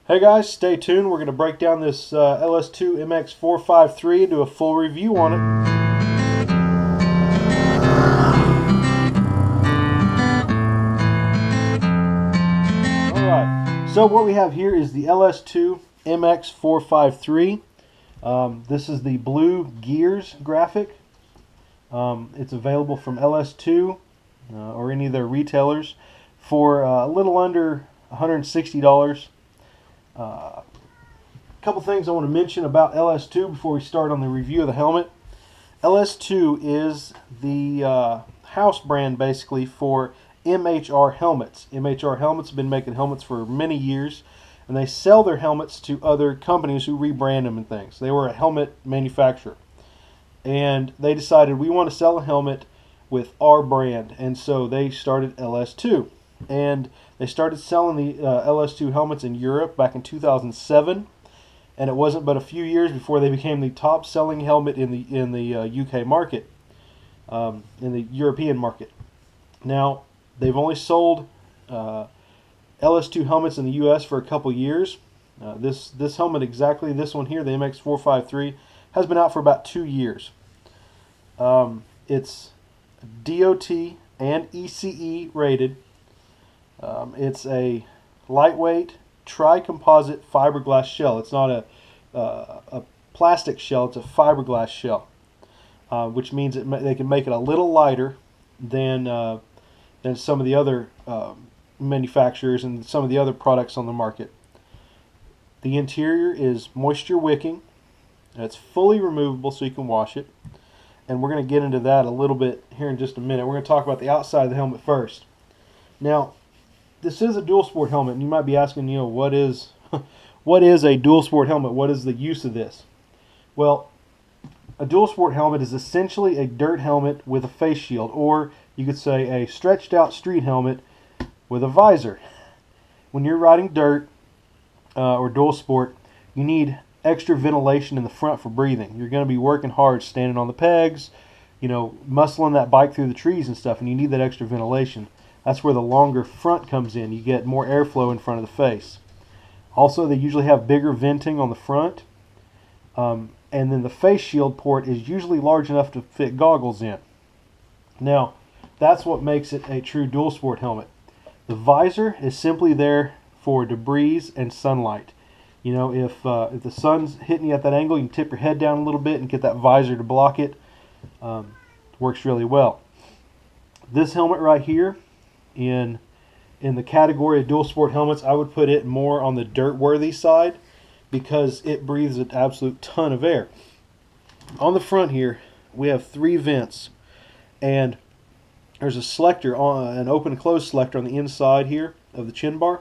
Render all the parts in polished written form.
Hey guys, stay tuned. We're going to break down this LS2 MX453 and do a full review on it. Alright, so what we have here is the LS2 MX453. This is the blue gears graphic. It's available from LS2 or any of their retailers for a little under $160. A couple things I want to mention about LS2 before we start on the review of the helmet. LS2 is the house brand basically for MHR helmets. MHR helmets have been making helmets for many years, and they sell their helmets to other companies who rebrand them and things. They were a helmet manufacturer, and they decided we want to sell a helmet with our brand, and so they started LS2. And they started selling the LS2 helmets in Europe back in 2007, and it wasn't but a few years before they became the top-selling helmet in the UK market, in the European market. Now they've only sold LS2 helmets in the US for a couple years. This helmet, exactly this one here, the MX453, has been out for about 2 years. It's DOT and ECE rated. It's a lightweight tri-composite fiberglass shell. It's not a plastic shell, it's a fiberglass shell, which means they can make it a little lighter than some of the other manufacturers and some of the other products on the market. The interior is moisture wicking. It's fully removable so you can wash it. And we're going to get into that a little bit here in just a minute. We're going to talk about the outside of the helmet first. Now, this is a dual sport helmet, and you might be asking, what is a dual sport helmet? What is the use of this? Well, a dual sport helmet is essentially a dirt helmet with a face shield, or you could say a stretched out street helmet with a visor. When you're riding dirt or dual sport, you need extra ventilation in the front for breathing. You're going to be working hard standing on the pegs, muscling that bike through the trees and stuff, and you need that extra ventilation. That's where the longer front comes in. You get more airflow in front of the face. Also, they usually have bigger venting on the front. And then the face shield port is usually large enough to fit goggles in. Now, that's what makes it a true dual sport helmet. The visor is simply there for debris and sunlight. If the sun's hitting you at that angle, you can tip your head down a little bit and get that visor to block it. Works really well. This helmet right here, in the category of dual sport helmets, I would put it more on the dirt worthy side because it breathes an absolute ton of air. On the front here we have 3 vents, and there's a selector, an open and close selector on the inside here of the chin bar,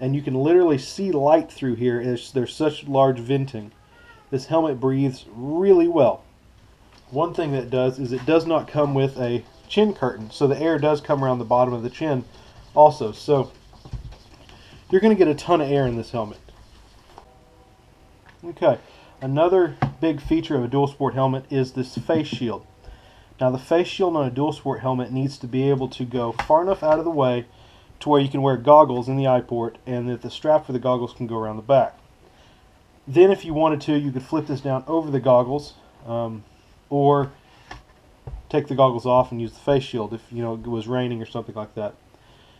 and you can literally see light through here as there's such large venting. This helmet breathes really well. One thing that it does is it does not come with a chin curtain, so the air does come around the bottom of the chin also, so you're going to get a ton of air in this helmet. Okay, another big feature of a dual sport helmet is this face shield. Now, the face shield on a dual sport helmet needs to be able to go far enough out of the way to where you can wear goggles in the eye port, and that the strap for the goggles can go around the back. Then if you wanted to, you could flip this down over the goggles, or take the goggles off and use the face shield if it was raining or something like that.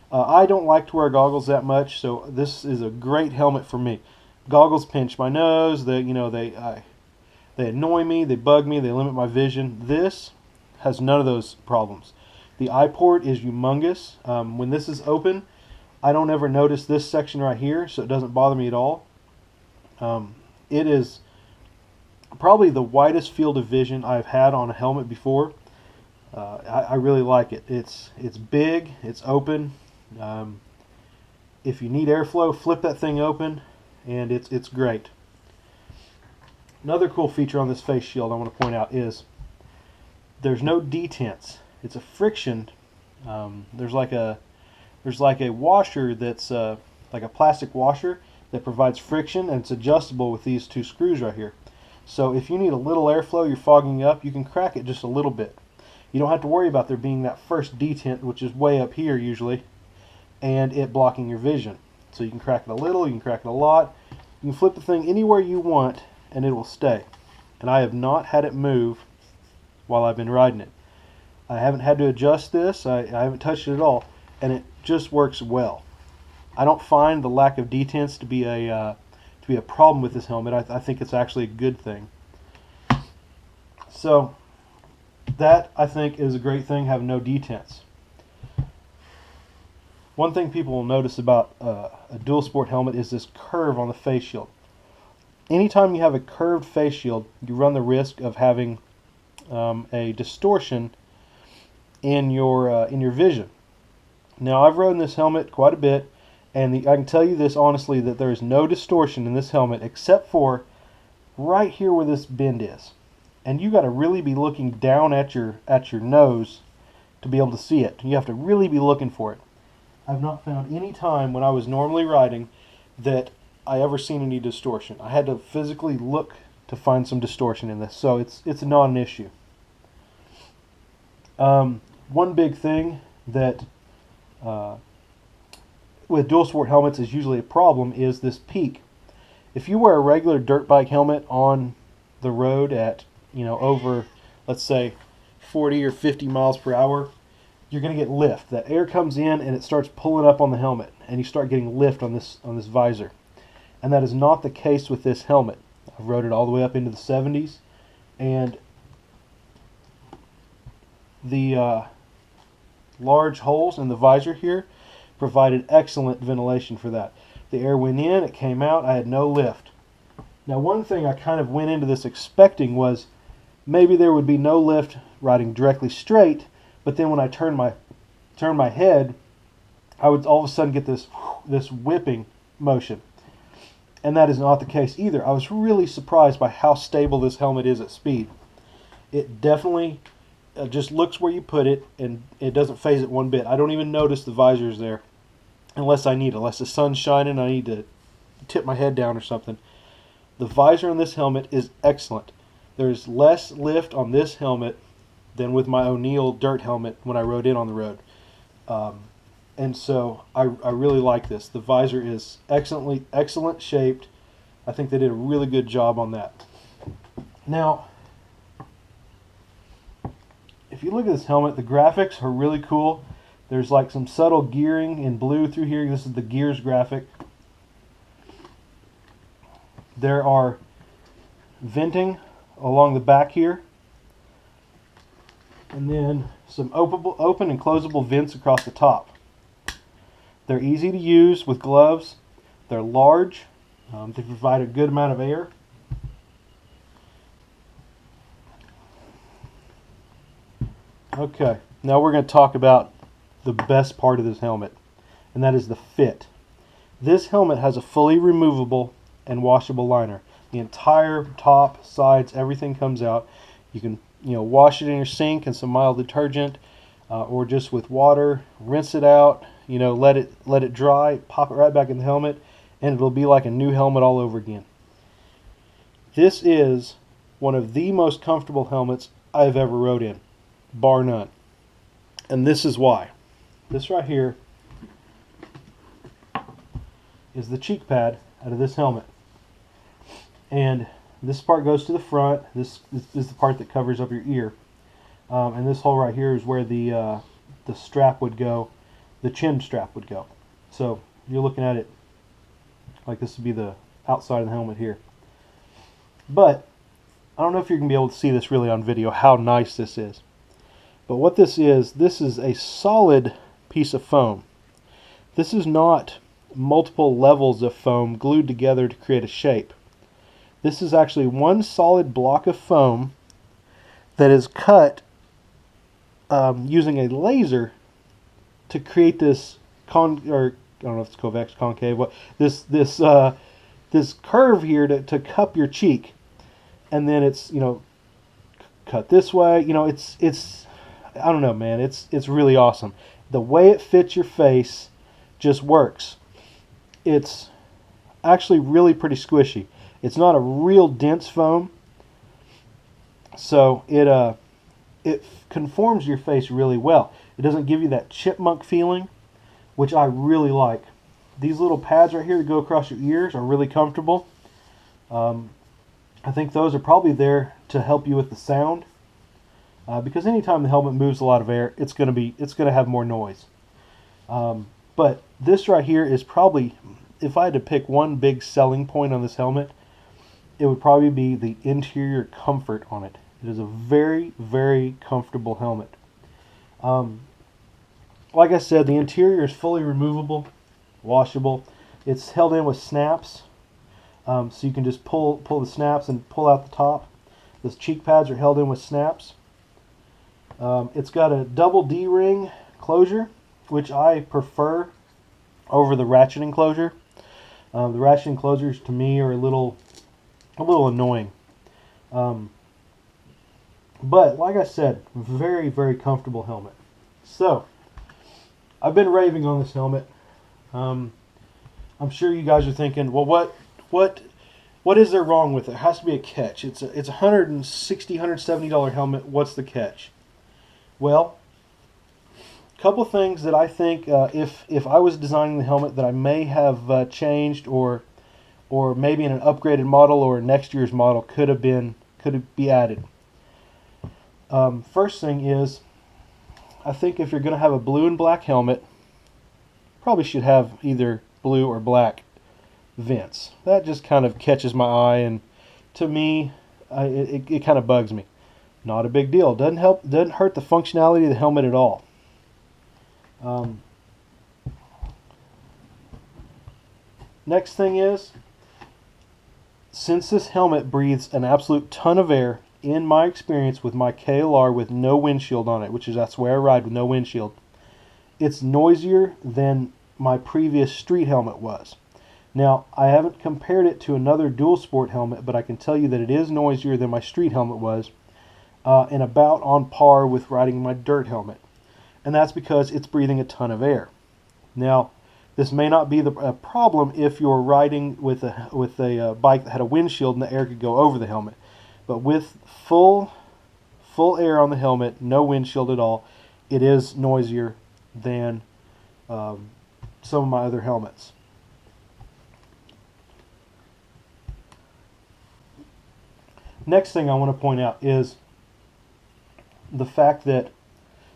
I don't like to wear goggles that much, so this is a great helmet for me. Goggles pinch my nose. They annoy me. They bug me. They limit my vision. This has none of those problems. The eye port is humongous. When this is open, I don't ever notice this section right here, so it doesn't bother me at all. It is probably the widest field of vision I've had on a helmet before. I really like it. It's big, it's open. If you need airflow, flip that thing open, and it's great. Another cool feature on this face shield I want to point out is there's no detents. It's a friction. There's like a washer that's like a plastic washer that provides friction, and it's adjustable with these 2 screws right here. So if you need a little airflow, you're fogging up, you can crack it just a little bit. You don't have to worry about there being that first detent, which is way up here usually, and it blocking your vision. So you can crack it a little, you can crack it a lot. You can flip the thing anywhere you want and it will stay. And I have not had it move while I've been riding it. I haven't had to adjust this. I haven't touched it at all, and it just works well. I don't find the lack of detents to be a problem with this helmet. I think it's actually a good thing. So that, I think, is a great thing, having no detents. One thing people will notice about a dual sport helmet is this curve on the face shield. Anytime you have a curved face shield, you run the risk of having a distortion in your vision. Now, I've ridden this helmet quite a bit, and I can tell you this honestly, that there is no distortion in this helmet except for right here where this bend is. And you got to really be looking down at your nose to be able to see it. You have to really be looking for it. I've not found any time when I was normally riding that I ever seen any distortion. I had to physically look to find some distortion in this, so it's not an issue. One big thing that with dual sport helmets is usually a problem is this peak. If you wear a regular dirt bike helmet on the road at, over, let's say, 40 or 50 miles per hour, you're going to get lift. That air comes in and it starts pulling up on the helmet, and you start getting lift on this visor. And that is not the case with this helmet. I've rode it all the way up into the 70s, and the large holes in the visor here provided excellent ventilation for that. The air went in, it came out, I had no lift. Now, one thing I kind of went into this expecting was maybe there would be no lift riding directly straight, but then when I turned my head, I would all of a sudden get this whipping motion. And that is not the case either. I was really surprised by how stable this helmet is at speed. It definitely just looks where you put it, and it doesn't phase it one bit. I don't even notice the visors there unless I need it. Unless the sun's shining, I need to tip my head down or something. The visor on this helmet is excellent. There's less lift on this helmet than with my O'Neill dirt helmet when I rode in on the road. And so I really like this. The visor is excellent shaped. I think they did a really good job on that. Now, if you look at this helmet, the graphics are really cool. There's like some subtle gearing in blue through here. This is the gears graphic. There are venting along the back here, and then some open and closable vents across the top. They're easy to use with gloves. They're large. They provide a good amount of air. Okay, now we're going to talk about the best part of this helmet, and that is the fit. This helmet has a fully removable and washable liner. The entire top, sides, everything comes out. You can wash it in your sink in some mild detergent, or just with water, rinse it out, let it dry, pop it right back in the helmet, and it'll be like a new helmet all over again. This is one of the most comfortable helmets I've ever rode in, bar none. And this is why. This right here is the cheek pad out of this helmet. And this part goes to the front. This is the part that covers up your ear. And this hole right here is where the strap would go, the chin strap would go. So you're looking at it like this would be the outside of the helmet here. But I don't know if you're going to be able to see this really on video, how nice this is. But what this is a solid piece of foam. This is not multiple levels of foam glued together to create a shape. This is actually one solid block of foam that is cut using a laser to create this I don't know if it's convex, concave, what this curve here to cup your cheek, and then it's cut this way. It's I don't know, man. It's really awesome. The way it fits your face just works. It's actually really pretty squishy. It's not a real dense foam, so it conforms your face really well. It doesn't give you that chipmunk feeling, which I really like. These little pads right here that go across your ears are really comfortable. I think those are probably there to help you with the sound, because anytime the helmet moves a lot of air, it's going to have more noise. But this right here is probably, if I had to pick one big selling point on this helmet, it would probably be the interior comfort on it. It is a very, very comfortable helmet. Like I said, the interior is fully removable, washable. It's held in with snaps, so you can just pull the snaps and pull out the top. The cheek pads are held in with snaps. It's got a double D-ring closure, which I prefer over the ratchet enclosure. The ratchet enclosures to me are a little annoying. But like I said, very, very comfortable helmet. So I've been raving on this helmet. I'm sure you guys are thinking, well, what is there wrong with it? There has to be a catch. It's a $160, $170 helmet. What's the catch? Well, a couple things that I think, if I was designing the helmet, that I may have changed, or maybe in an upgraded model or next year's model could be added. First thing is, I think if you're going to have a blue and black helmet, probably should have either blue or black vents. That just kind of catches my eye, and to me, it kind of bugs me. Not a big deal. Doesn't hurt the functionality of the helmet at all. Next thing is, since this helmet breathes an absolute ton of air, in my experience with my KLR with no windshield on it, that's where I ride with no windshield, it's noisier than my previous street helmet was. Now, I haven't compared it to another Dual Sport helmet, but I can tell you that it is noisier than my street helmet was, and about on par with riding my dirt helmet. And that's because it's breathing a ton of air. Now, this may not be a problem if you're riding with a bike that had a windshield and the air could go over the helmet. But with full air on the helmet, no windshield at all, it is noisier than some of my other helmets. Next thing I want to point out is the fact that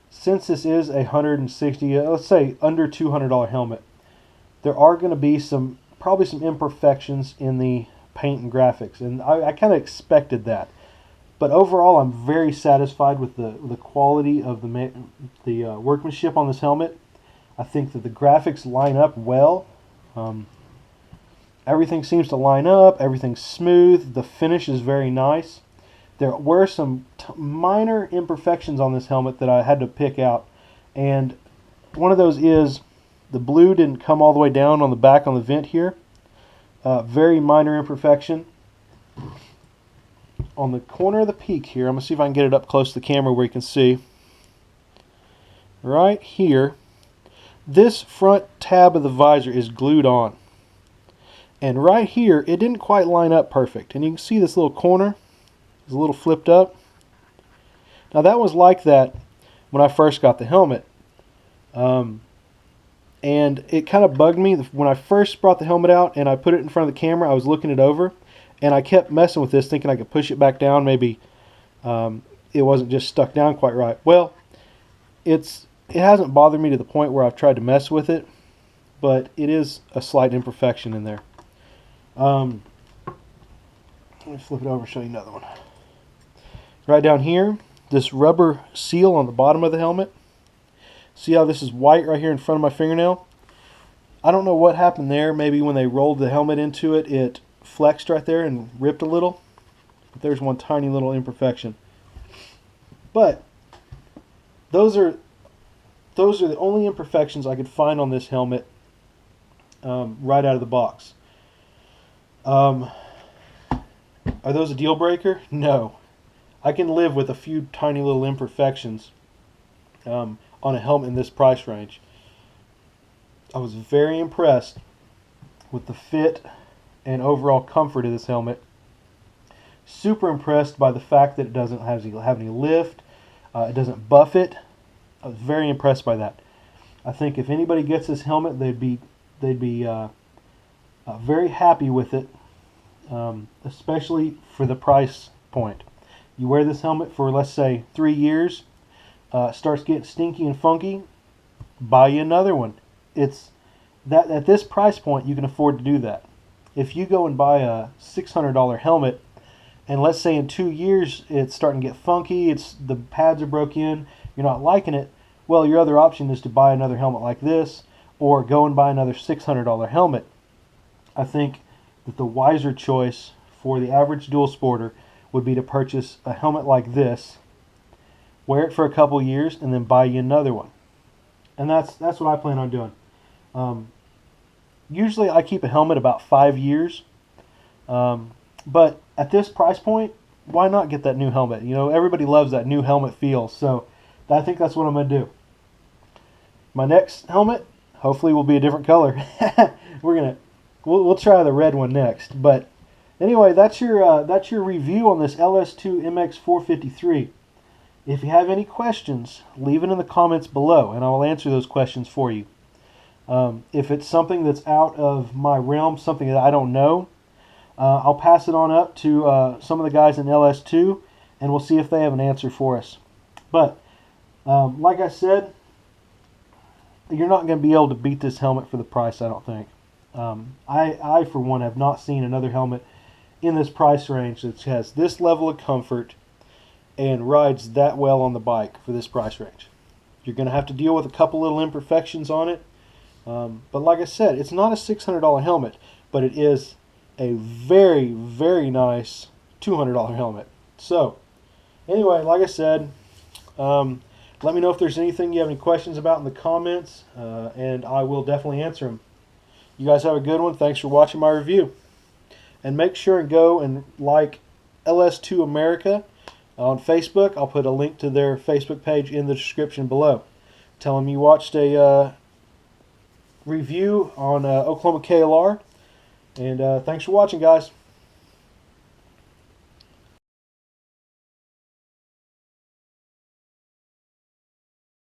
since this is a $160, let's say under $200 helmet, there are going to be probably some imperfections in the paint and graphics, and I kind of expected that. But overall, I'm very satisfied with the quality of the workmanship on this helmet. I think that the graphics line up well. Everything seems to line up. Everything's smooth. The finish is very nice. There were some minor imperfections on this helmet that I had to pick out, and one of those is the blue didn't come all the way down on the back on the vent here. Very minor imperfection. On the corner of the peak here, I'm going to see if I can get it up close to the camera where you can see. Right here, this front tab of the visor is glued on. And right here, it didn't quite line up perfect. And you can see this little corner is a little flipped up. Now that was like that when I first got the helmet. And it kind of bugged me. When I first brought the helmet out and I put it in front of the camera, I was looking it over. And I kept messing with this, thinking I could push it back down. Maybe it wasn't just stuck down quite right. Well, it hasn't bothered me to the point where I've tried to mess with it. But it is a slight imperfection in there. Let me flip it over and show you another one. Right down here, this rubber seal on the bottom of the helmet. See how this is white right here in front of my fingernail? I don't know what happened there. Maybe when they rolled the helmet into it, it flexed right there and ripped a little. But there's one tiny little imperfection. But those are the only imperfections I could find on this helmet right out of the box. Are those a deal breaker? No. I can live with a few tiny little imperfections on a helmet in this price range. I was very impressed with the fit and overall comfort of this helmet. Super impressed by the fact that it doesn't have any lift. It doesn't buff it. I was very impressed by that. I think if anybody gets this helmet, they'd be they'd be very happy with it, especially for the price point. You wear this helmet for, let's say, 3 years, starts getting stinky and funky, buy you another one. It's that at this price point you can afford to do that. If you go and buy a $600 helmet, and let's say in 2 years it's starting to get funky, the pads are broke in, you're not liking it, well, your other option is to buy another helmet like this, or go and buy another $600 helmet. I think that the wiser choice for the average dual sporter would be to purchase a helmet like this, wear it for a couple years, and then buy you another one. And that's what I plan on doing. Usually I keep a helmet about 5 years, but at this price point, why not get that new helmet? You know, everybody loves that new helmet feel, so I think that's what I'm going to do. My next helmet, hopefully, will be a different color. We'll try the red one next. But anyway, that's your review on this LS2 MX453. If you have any questions, leave it in the comments below, and I will answer those questions for you. If it's something that's out of my realm, something that I don't know, I'll pass it on up to some of the guys in LS2, and we'll see if they have an answer for us. But like I said, you're not going to be able to beat this helmet for the price, I don't think. I, for one, have not seen another helmet in this price range that has this level of comfort and rides that well on the bike for this price range. You're going to have to deal with a couple little imperfections on it. But like I said, it's not a $600 helmet, but it is a very, very nice $200 helmet. So, anyway, like I said, let me know if there's anything you have any questions about in the comments, and I will definitely answer them. You guys have a good one. Thanks for watching my review. And make sure and go and like LS2 America on Facebook. I'll put a link to their Facebook page in the description below. Tell them you watched a review on Oklahoma KLR. And thanks for watching, guys.